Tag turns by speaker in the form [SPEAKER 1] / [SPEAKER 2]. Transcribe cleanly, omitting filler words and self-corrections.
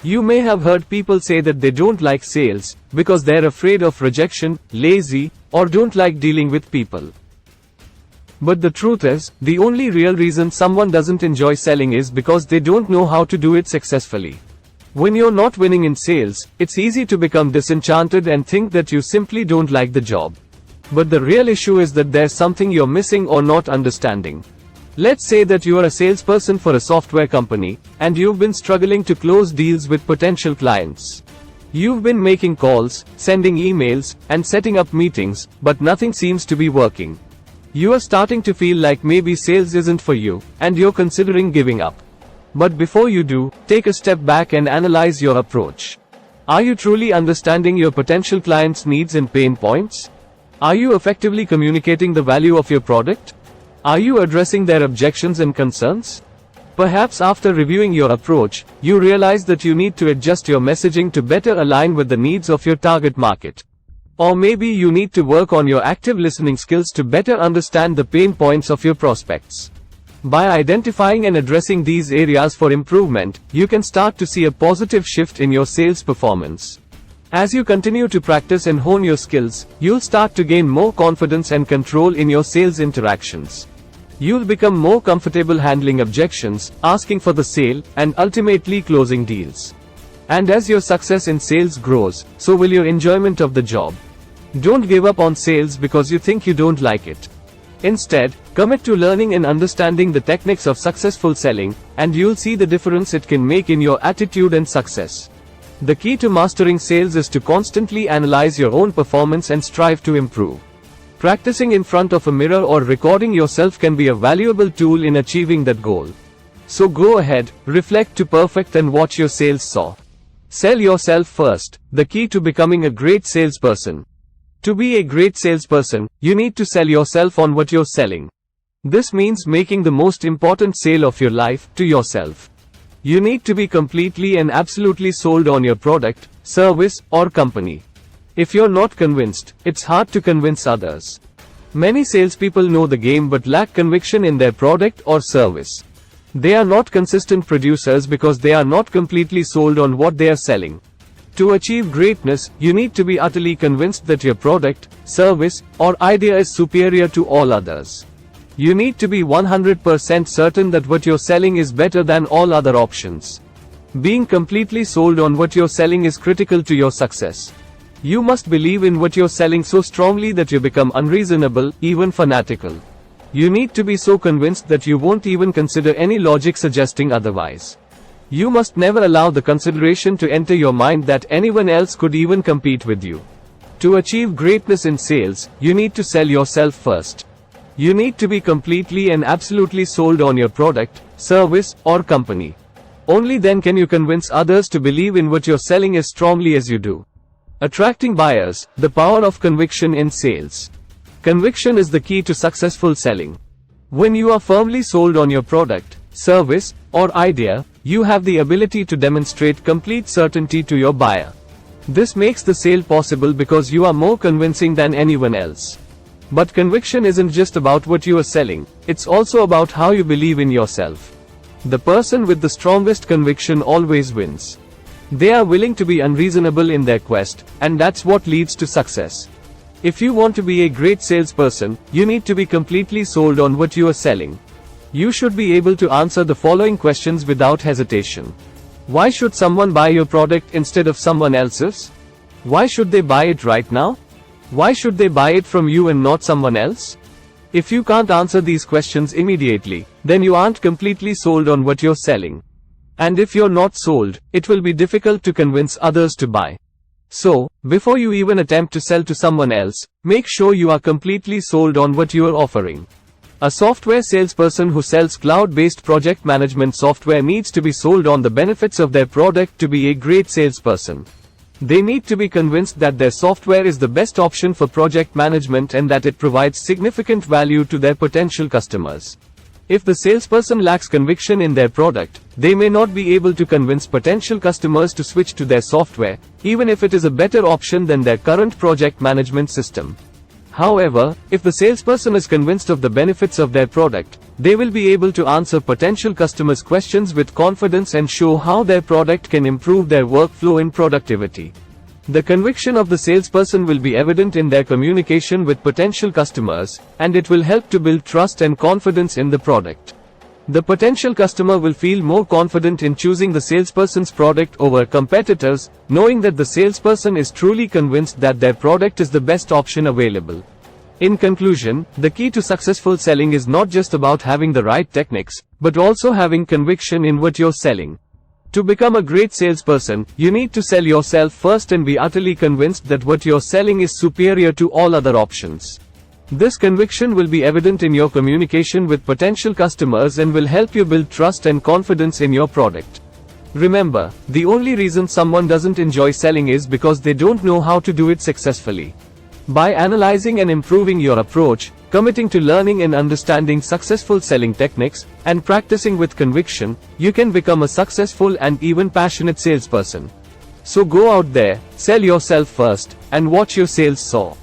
[SPEAKER 1] You may have heard people say that they don't like sales because they're afraid of rejection, lazy, or don't like dealing with people. But the truth is, the only real reason someone doesn't enjoy selling is because they don't know how to do it successfully. When you're not winning in sales, it's easy to become disenchanted and think that you simply don't like the job. But the real issue is that there's something you're missing or not understanding. Let's say that you are a salesperson for a software company, and you've been struggling to close deals with potential clients. You've been making calls, sending emails, and setting up meetings, but nothing seems to be working. You are starting to feel like maybe sales isn't for you, and you're considering giving up. But before you do, take a step back and analyze your approach. Are you truly understanding your potential clients' needs and pain points? Are you effectively communicating the value of your product? Are you addressing their objections and concerns? Perhaps after reviewing your approach, you realize that you need to adjust your messaging to better align with the needs of your target market. Or maybe you need to work on your active listening skills to better understand the pain points of your prospects. By identifying and addressing these areas for improvement, you can start to see a positive shift in your sales performance. As you continue to practice and hone your skills, you'll start to gain more confidence and control in your sales interactions. You'll become more comfortable handling objections, asking for the sale, and ultimately closing deals. And as your success in sales grows, so will your enjoyment of the job. Don't give up on sales because you think you don't like it. Instead, commit to learning and understanding the techniques of successful selling, and you'll see the difference it can make in your attitude and success. The key to mastering sales is to constantly analyze your own performance and strive to improve. Practicing in front of a mirror or recording yourself can be a valuable tool in achieving that goal. So go ahead, reflect to perfect and watch your sales soar. Sell yourself first, the key to becoming a great salesperson. To be a great salesperson, you need to sell yourself on what you're selling. This means making the most important sale of your life, to yourself. You need to be completely and absolutely sold on your product, service, or company. If you're not convinced, it's hard to convince others. Many salespeople know the game but lack conviction in their product or service. They are not consistent producers because they are not completely sold on what they are selling. To achieve greatness, you need to be utterly convinced that your product, service, or idea is superior to all others. You need to be 100% certain that what you're selling is better than all other options. Being completely sold on what you're selling is critical to your success. You must believe in what you're selling so strongly that you become unreasonable, even fanatical. You need to be so convinced that you won't even consider any logic suggesting otherwise. You must never allow the consideration to enter your mind that anyone else could even compete with you. To achieve greatness in sales, you need to sell yourself first. You need to be completely and absolutely sold on your product, service, or company. Only then can you convince others to believe in what you're selling as strongly as you do. Attracting buyers, the power of conviction in sales. Conviction is the key to successful selling. When you are firmly sold on your product, service, or idea, you have the ability to demonstrate complete certainty to your buyer. This makes the sale possible because you are more convincing than anyone else. But conviction isn't just about what you are selling, it's also about how you believe in yourself. The person with the strongest conviction always wins. They are willing to be unreasonable in their quest, and that's what leads to success. If you want to be a great salesperson, you need to be completely sold on what you are selling. You should be able to answer the following questions without hesitation. Why should someone buy your product instead of someone else's? Why should they buy it right now? Why should they buy it from you and not someone else? If you can't answer these questions immediately, then you aren't completely sold on what you're selling. And if you're not sold, it will be difficult to convince others to buy. So, before you even attempt to sell to someone else, make sure you are completely sold on what you are offering. A software salesperson who sells cloud-based project management software needs to be sold on the benefits of their product to be a great salesperson. They need to be convinced that their software is the best option for project management and that it provides significant value to their potential customers. If the salesperson lacks conviction in their product, they may not be able to convince potential customers to switch to their software, even if it is a better option than their current project management system. However, if the salesperson is convinced of the benefits of their product, they will be able to answer potential customers' questions with confidence and show how their product can improve their workflow and productivity. The conviction of the salesperson will be evident in their communication with potential customers, and it will help to build trust and confidence in the product. The potential customer will feel more confident in choosing the salesperson's product over competitors, knowing that the salesperson is truly convinced that their product is the best option available. In conclusion, the key to successful selling is not just about having the right techniques, but also having conviction in what you're selling. To become a great salesperson, you need to sell yourself first and be utterly convinced that what you're selling is superior to all other options. This conviction will be evident in your communication with potential customers and will help you build trust and confidence in your product. Remember, the only reason someone doesn't enjoy selling is because they don't know how to do it successfully. By analyzing and improving your approach, committing to learning and understanding successful selling techniques, and practicing with conviction, you can become a successful and even passionate salesperson. So go out there, sell yourself first, and watch your sales soar.